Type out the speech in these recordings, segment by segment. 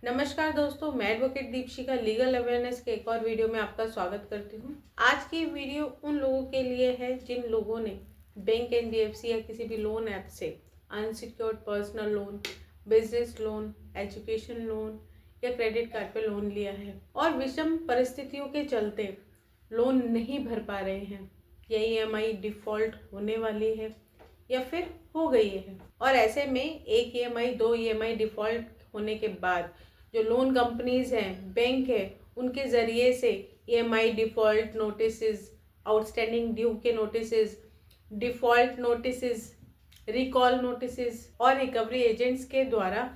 नमस्कार दोस्तों, मैं एडवोकेट दीपशिका लीगल अवेयरनेस के एक और वीडियो में आपका स्वागत करती हूँ। आज की वीडियो उन लोगों के लिए है जिन लोगों ने बैंक, एनबीएफसी या किसी भी लोन ऐप से unsecured personal loan, business loan, education loan या क्रेडिट कार्ड पे लोन लिया है और विषम परिस्थितियों के चलते लोन नहीं भर पा रहे हैं या ईएमआई डिफ़ॉल्ट होने वाली है या फिर हो गई है। और ऐसे में एक ईएमआई, दो ईएमआई डिफ़ॉल्ट होने के बाद जो लोन कंपनीज हैं, बैंक है, उनके ज़रिए से EMI default notices, outstanding due के notices, default notices, recall notices और रिकवरी एजेंट्स के द्वारा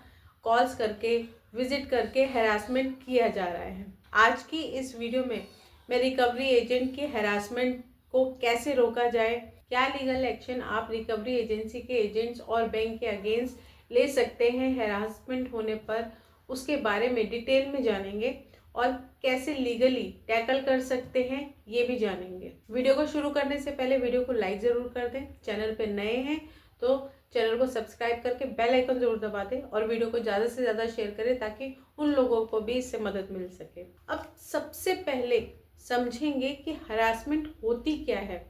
कॉल्स करके, विजिट करके हैरासमेंट किया जा रहा है। आज की इस वीडियो में मैं रिकवरी एजेंट की हैरासमेंट को कैसे रोका जाए, क्या लीगल एक्शन आप रिकवरी एजेंसी के एजेंट्स और बैंक के अगेंस्ट ले सकते हैं हैरासमेंट होने पर, उसके बारे में डिटेल में जानेंगे और कैसे लीगली टैकल कर सकते हैं ये भी जानेंगे। वीडियो को शुरू करने से पहले वीडियो को लाइक ज़रूर कर दें। चैनल पे नए हैं तो चैनल को सब्सक्राइब करके बेल आइकन जरूर दबा दें और वीडियो को ज़्यादा से ज़्यादा शेयर करें ताकि उन लोगों को भी इससे मदद मिल सके। अब सबसे पहले समझेंगे कि हरासमेंट होती क्या है।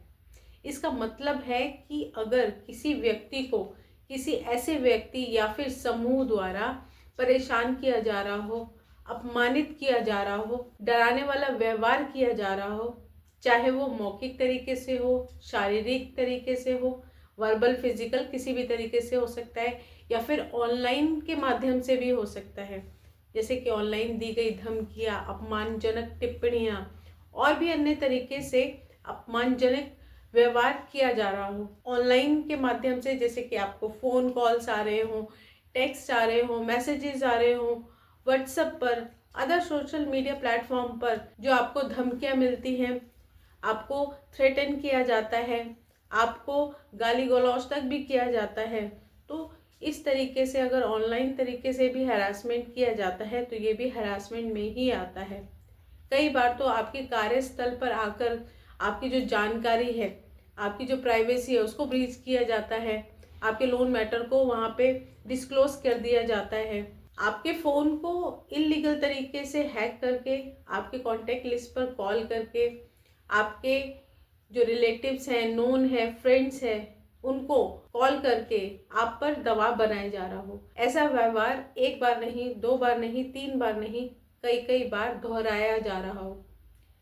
इसका मतलब है कि अगर किसी व्यक्ति को किसी ऐसे व्यक्ति या फिर समूह द्वारा परेशान किया जा रहा हो, अपमानित किया जा रहा हो, डराने वाला व्यवहार किया जा रहा हो, चाहे वो मौखिक तरीके से हो, शारीरिक तरीके से हो, वर्बल, फिजिकल किसी भी तरीके से हो सकता है या फिर ऑनलाइन के माध्यम से भी हो सकता है, जैसे कि ऑनलाइन दी गई धमकियाँ, अपमानजनक टिप्पणियाँ और भी अन्य तरीके से अपमानजनक व्यवहार किया जा रहा हो ऑनलाइन के माध्यम से, जैसे कि आपको फ़ोन कॉल्स आ रहे हों, टेक्स्ट आ रहे हों, मैसेजेस आ रहे हों, व्हाट्सएप पर, अदर सोशल मीडिया प्लेटफॉर्म पर जो आपको धमकियाँ मिलती हैं, आपको थ्रेटन किया जाता है, आपको गाली गलौज तक भी किया जाता है। तो इस तरीके से अगर ऑनलाइन तरीके से भी हरासमेंट किया जाता है तो ये भी हरासमेंट में ही आता है। कई बार तो आपके कार्यस्थल पर आकर आपकी जो जानकारी है, आपकी जो प्राइवेसी है, उसको ब्रीच किया जाता है। आपके लोन मैटर को वहाँ पे डिस्क्लोज कर दिया जाता है। आपके फ़ोन को इलीगल तरीके से हैक करके, आपके कॉन्टैक्ट लिस्ट पर कॉल करके, आपके जो रिलेटिव्स हैं, नोन है, फ्रेंड्स हैं, उनको कॉल करके आप पर दबाव बनाया जा रहा हो। ऐसा व्यवहार एक बार नहीं, दो बार नहीं, तीन बार नहीं, कई कई बार दोहराया जा रहा हो।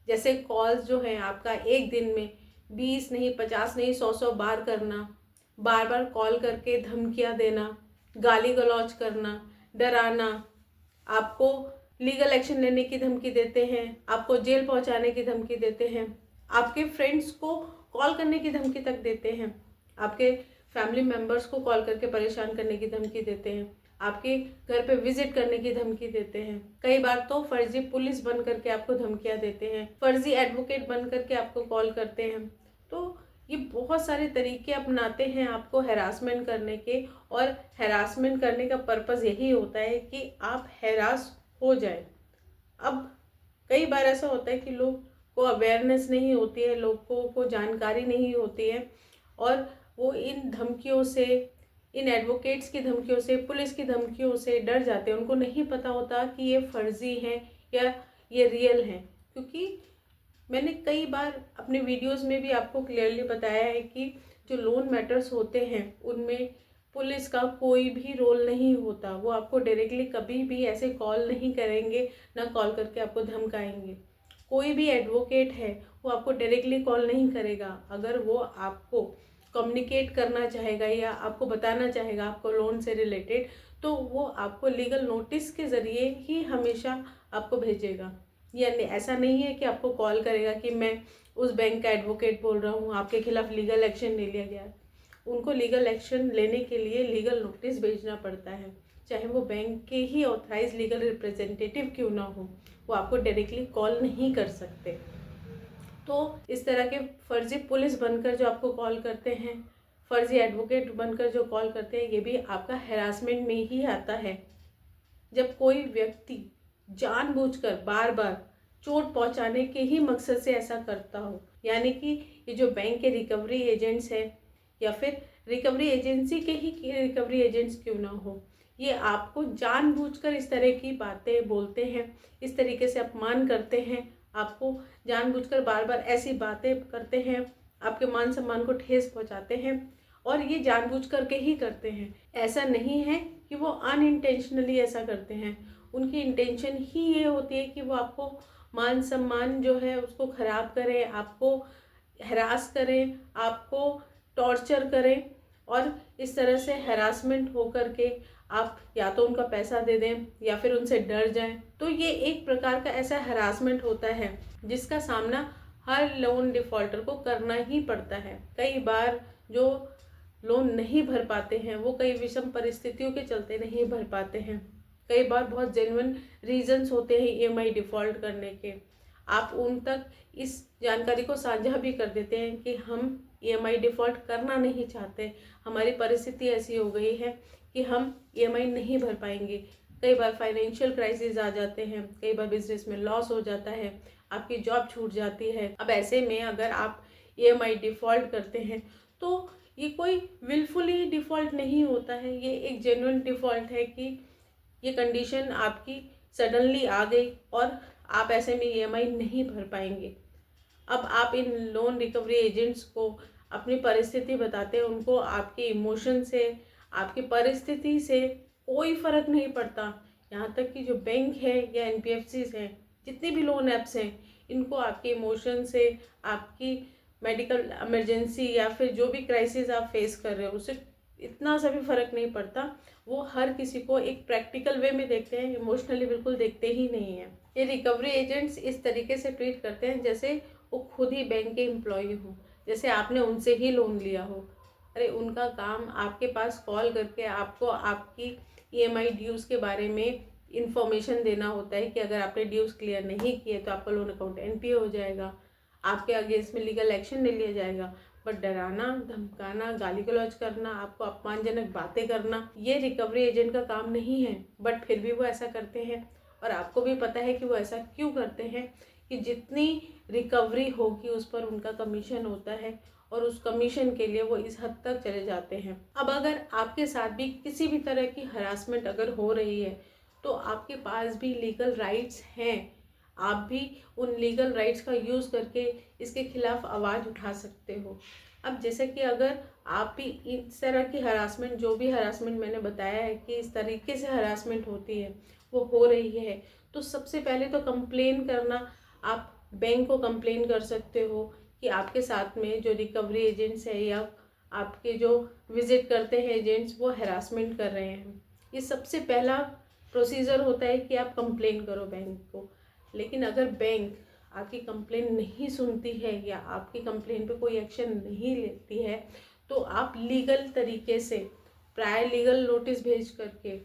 जैसे कॉल्स जो हैं आपका एक दिन में 20 नहीं, 50 नहीं, 100 बार करना, बार बार कॉल करके धमकियां देना, गाली गलौज करना, डराना, आपको लीगल एक्शन लेने की धमकी देते हैं, आपको जेल पहुंचाने की धमकी देते हैं, आपके फ्रेंड्स को कॉल करने की धमकी तक देते हैं, आपके फैमिली मेम्बर्स को कॉल करके परेशान करने की धमकी देते हैं, आपके घर पे विजिट करने की धमकी देते हैं। कई बार तो फर्जी पुलिस बन करके आपको धमकियां देते हैं, फर्जी एडवोकेट बन करके आपको कॉल करते हैं। तो ये बहुत सारे तरीके अपनाते हैं आपको हैरासमेंट करने के, और हैरासमेंट करने का पर्पज़ यही होता है कि आप हैरास हो जाए। अब कई बार ऐसा होता है कि लोग को अवेयरनेस नहीं होती है, लोगों को जानकारी नहीं होती है और वो इन धमकियों से, इन एडवोकेट्स की धमकियों से, पुलिस की धमकियों से डर जाते हैं। उनको नहीं पता होता कि ये फर्जी हैं या ये रियल हैं, क्योंकि मैंने कई बार अपने वीडियोस में भी आपको क्लियरली बताया है कि जो लोन मैटर्स होते हैं उनमें पुलिस का कोई भी रोल नहीं होता। वो आपको डायरेक्टली कभी भी ऐसे कॉल नहीं करेंगे, ना कॉल करके आपको धमकाएंगे। कोई भी एडवोकेट है वो आपको डायरेक्टली कॉल नहीं करेगा। अगर वो आपको कम्युनिकेट करना चाहेगा या आपको बताना चाहेगा आपको लोन से रिलेटेड, तो वो आपको लीगल नोटिस के ज़रिए ही हमेशा आपको भेजेगा। या ऐसा नहीं है कि आपको कॉल करेगा कि मैं उस बैंक का एडवोकेट बोल रहा हूँ, आपके खिलाफ लीगल एक्शन ले लिया गया। उनको लीगल एक्शन लेने के लिए लीगल नोटिस भेजना पड़ता है, चाहे वो बैंक के ही ऑथराइज लीगल रिप्रेजेंटेटिव क्यों ना हो, वो आपको डायरेक्टली कॉल नहीं कर सकते। तो इस तरह के फर्जी पुलिस बनकर जो आपको कॉल करते हैं, फर्जी एडवोकेट बनकर जो कॉल करते हैं, ये भी आपका हैरासमेंट में ही आता है। जब कोई व्यक्ति जानबूझकर बार बार चोट पहुंचाने के ही मकसद से ऐसा करता हो, यानी कि ये जो बैंक के रिकवरी एजेंट्स हैं या फिर रिकवरी एजेंसी के ही रिकवरी एजेंट्स क्यों ना हो, ये आपको जानबूझकर इस तरह की बातें बोलते हैं, इस तरीके से अपमान करते हैं, आपको जानबूझकर बार बार ऐसी बातें करते हैं, आपके मान सम्मान को ठेस पहुंचाते हैं, और ये जानबूझ करके ही करते हैं। ऐसा नहीं है कि वो अनइंटेंशनली ऐसा करते हैं, उनकी इंटेंशन ही ये होती है कि वो आपको मान सम्मान जो है उसको ख़राब करें, आपको हरास करें, आपको टॉर्चर करें, और इस तरह से हरासमेंट हो करके आप या तो उनका पैसा दे दें या फिर उनसे डर जाएं। तो ये एक प्रकार का ऐसा हरासमेंट होता है जिसका सामना हर लोन डिफ़ॉल्टर को करना ही पड़ता है। कई बार जो लोन नहीं भर पाते हैं वो कई विषम परिस्थितियों के चलते नहीं भर पाते हैं। कई बार बहुत जेन्युइन रीजंस होते हैं ईएमआई डिफ़ॉल्ट करने के। आप उन तक इस जानकारी को साझा भी कर देते हैं कि हम ईएमआई डिफ़ॉल्ट करना नहीं चाहते, हमारी परिस्थिति ऐसी हो गई है कि हम ईएमआई नहीं भर पाएंगे। कई बार फाइनेंशियल क्राइसिस आ जाते हैं, कई बार बिजनेस में लॉस हो जाता है, आपकी जॉब छूट जाती है। अब ऐसे में अगर आप ईएमआई डिफ़ॉल्ट करते हैं तो ये कोई विलफुली डिफ़ॉल्ट नहीं होता है, ये एक जेन्युइन डिफ़ॉल्ट है कि ये कंडीशन आपकी सडनली आ गई और आप ऐसे में ईएमआई नहीं भर पाएंगे। अब आप इन लोन रिकवरी एजेंट्स को अपनी परिस्थिति बताते हैं, उनको आपके इमोशन से, आपकी परिस्थिति से कोई फ़र्क नहीं पड़ता। यहाँ तक कि जो बैंक है या एनबीएफसीज हैं, जितने भी लोन ऐप्स हैं, इनको आपके इमोशन से, आपकी मेडिकल इमरजेंसी या फिर जो भी क्राइसिस आप फेस कर रहे हो उससे इतना सा भी फ़र्क नहीं पड़ता। वो हर किसी को एक प्रैक्टिकल वे में देखते हैं, इमोशनली बिल्कुल देखते ही नहीं हैं। ये रिकवरी एजेंट्स इस तरीके से ट्रीट करते हैं जैसे वो खुद ही बैंक के एम्प्लॉय हों, जैसे आपने उनसे ही लोन लिया हो। अरे उनका काम आपके पास कॉल करके आपको आपकी ईएमआई ड्यूज़ के बारे में इंफॉर्मेशन देना होता है कि अगर आपने ड्यूज़ क्लियर नहीं किए तो आपका लोन अकाउंट एनपीए हो जाएगा, आपके अगेंस्ट में लीगल एक्शन ले लिया जाएगा। बट डराना, धमकाना, गाली गलौज करना, आपको अपमानजनक बातें करना, ये रिकवरी एजेंट का काम नहीं है। बट फिर भी वो ऐसा करते हैं, और आपको भी पता है कि वो ऐसा क्यों करते हैं, कि जितनी रिकवरी होगी उस पर उनका कमीशन होता है, और उस कमीशन के लिए वो इस हद तक चले जाते हैं। अब अगर आपके साथ भी किसी भी तरह की हरासमेंट अगर हो रही है तो आपके पास भी लीगल राइट्स हैं, आप भी उन लीगल राइट्स का यूज़ करके इसके खिलाफ आवाज़ उठा सकते हो। अब जैसे कि अगर आप भी इस तरह की हरासमेंट, जो भी हरासमेंट मैंने बताया है कि इस तरीके से हरासमेंट होती है, वो हो रही है, तो सबसे पहले तो कंप्लेन करना, आप बैंक को कंप्लेन कर सकते हो कि आपके साथ में जो रिकवरी एजेंट्स है या आपके जो विज़िट करते हैं एजेंट्स, वो हरासमेंट कर रहे हैं। ये सबसे पहला प्रोसीजर होता है कि आप कंप्लेन करो बैंक को। लेकिन अगर बैंक आपकी कंप्लेन नहीं सुनती है या आपकी कंप्लेन पे कोई एक्शन नहीं लेती है, तो आप लीगल तरीके से प्रायर लीगल नोटिस भेज करके,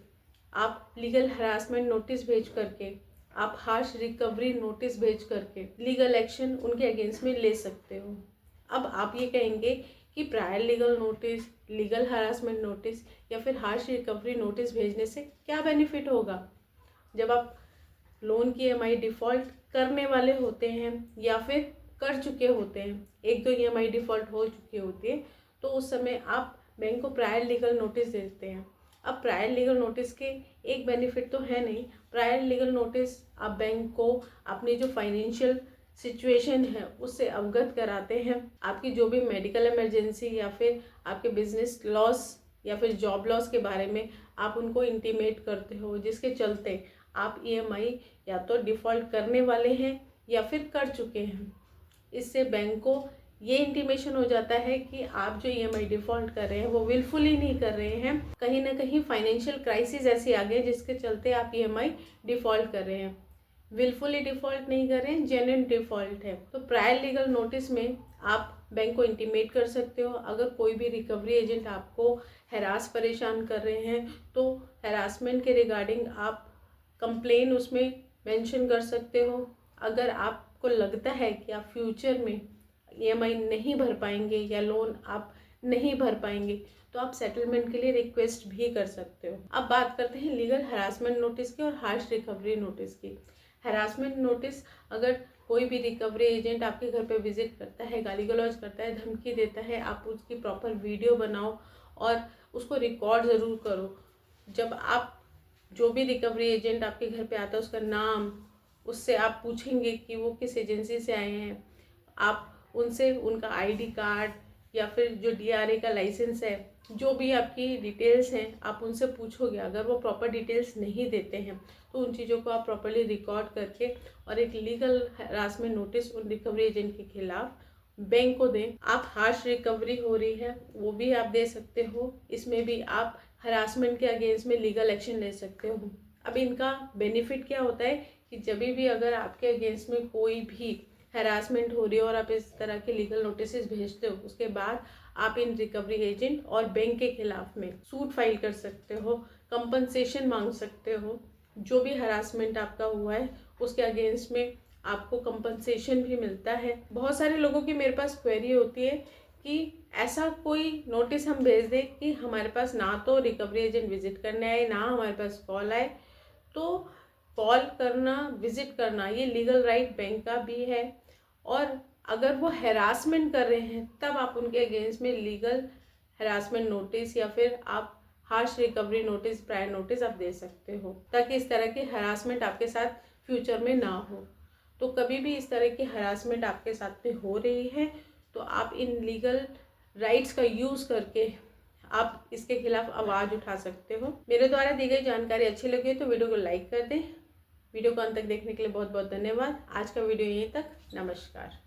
आप लीगल हरासमेंट नोटिस भेज करके, आप हार्श रिकवरी नोटिस भेज करके लीगल एक्शन उनके अगेंस्ट में ले सकते हो। अब आप ये कहेंगे कि prior legal notice, legal harassment notice या फिर हार्श रिकवरी नोटिस भेजने से क्या बेनिफिट होगा? जब आप लोन की ईएमआई डिफ़ॉल्ट करने वाले होते हैं या फिर कर चुके होते हैं, एक दो ईएमआई डिफ़ॉल्ट हो चुकी होती है, तो उस समय आप बैंक को प्रायर लीगल नोटिस देते हैं। अब प्रायर लीगल नोटिस के एक बेनिफिट तो है नहीं। प्रायर लीगल नोटिस आप बैंक को अपनी जो फाइनेंशियल सिचुएशन है उससे अवगत कराते हैं। आपकी जो भी मेडिकल इमरजेंसी या फिर आपके बिजनेस लॉस या फिर जॉब लॉस के बारे में आप उनको इंटीमेट करते हो, जिसके चलते आप ईएमआई या तो डिफ़ॉल्ट करने वाले हैं या फिर कर चुके हैं। इससे बैंक को ये इंटीमेशन हो जाता है कि आप जो ईएमआई डिफ़ॉल्ट कर रहे हैं वो विलफुली नहीं कर रहे हैं, कहीं ना कहीं फाइनेंशियल क्राइसिस ऐसी आ गई जिसके चलते आप ईएमआई डिफ़ॉल्ट कर रहे हैं। विलफुली डिफ़ॉल्ट नहीं कर रहे हैं, जेन्युइन डिफ़ॉल्ट है। तो प्रायर लीगल नोटिस में आप बैंक को इंटीमेट कर सकते हो। अगर कोई भी रिकवरी एजेंट आपको हरास परेशान कर रहे हैं तो हरासमेंट के रिगार्डिंग आप कंप्लेन उसमें मेंशन कर सकते हो। अगर आपको लगता है कि आप फ्यूचर में ईएमआई नहीं भर पाएंगे या लोन आप नहीं भर पाएंगे, तो आप सेटलमेंट के लिए रिक्वेस्ट भी कर सकते हो। अब बात करते हैं लीगल हरासमेंट नोटिस की और हार्श रिकवरी नोटिस की। हरासमेंट नोटिस, अगर कोई भी रिकवरी एजेंट आपके घर पे विजिट करता है, गाली गलौज करता है, धमकी देता है, आप उसकी प्रॉपर वीडियो बनाओ और उसको रिकॉर्ड ज़रूर करो। जब आप जो भी रिकवरी एजेंट आपके घर पे आता है उसका नाम, उससे आप पूछेंगे कि वो किस एजेंसी से आए हैं। आप उनसे उनका आईडी कार्ड या फिर जो डीआरए का लाइसेंस है, जो भी आपकी डिटेल्स हैं, आप उनसे पूछोगे। अगर वो प्रॉपर डिटेल्स नहीं देते हैं तो उन चीज़ों को आप प्रॉपर्ली रिकॉर्ड करके और एक लीगल हरासमेंट नोटिस उन रिकवरी एजेंट के खिलाफ बैंक को दें। आप हार्श रिकवरी हो रही है वो भी आप दे सकते हो। इसमें भी आप हरासमेंट के अगेंस्ट में लीगल एक्शन ले सकते हो। अब इनका बेनिफिट क्या होता है कि जब भी अगर आपके अगेंस्ट में कोई भी हरासमेंट हो रही है और आप इस तरह के लीगल नोटिस भेजते हो, उसके बाद आप इन रिकवरी एजेंट और बैंक के खिलाफ में सूट फाइल कर सकते हो, कंपनसेशन मांग सकते हो। जो भी हरासमेंट आपका हुआ है उसके अगेंस्ट में आपको कंपनसेशन भी मिलता है। बहुत सारे लोगों की मेरे पास क्वेरी होती है कि ऐसा कोई नोटिस हम भेज दें कि हमारे पास ना तो रिकवरी एजेंट विजिट करने आए, ना हमारे पास कॉल आए। तो कॉल करना, विजिट करना, ये लीगल राइट बैंक का भी है। और अगर वो हैरासमेंट कर रहे हैं तब आप उनके अगेंस्ट में लीगल हैरासमेंट नोटिस या फिर आप harsh recovery notice, prior notice आप दे सकते हो, ताकि इस तरह की हरासमेंट आपके साथ फ्यूचर में ना हो। तो कभी भी इस तरह की हरासमेंट आपके साथ में हो रही है तो आप इन लीगल राइट्स का यूज़ करके आप इसके खिलाफ आवाज़ उठा सकते हो। मेरे द्वारा दी गई जानकारी अच्छी लगी तो वीडियो को लाइक कर दें। वीडियो को अंत तक देखने के लिए बहुत बहुत धन्यवाद। आज का वीडियो यहीं तक। नमस्कार।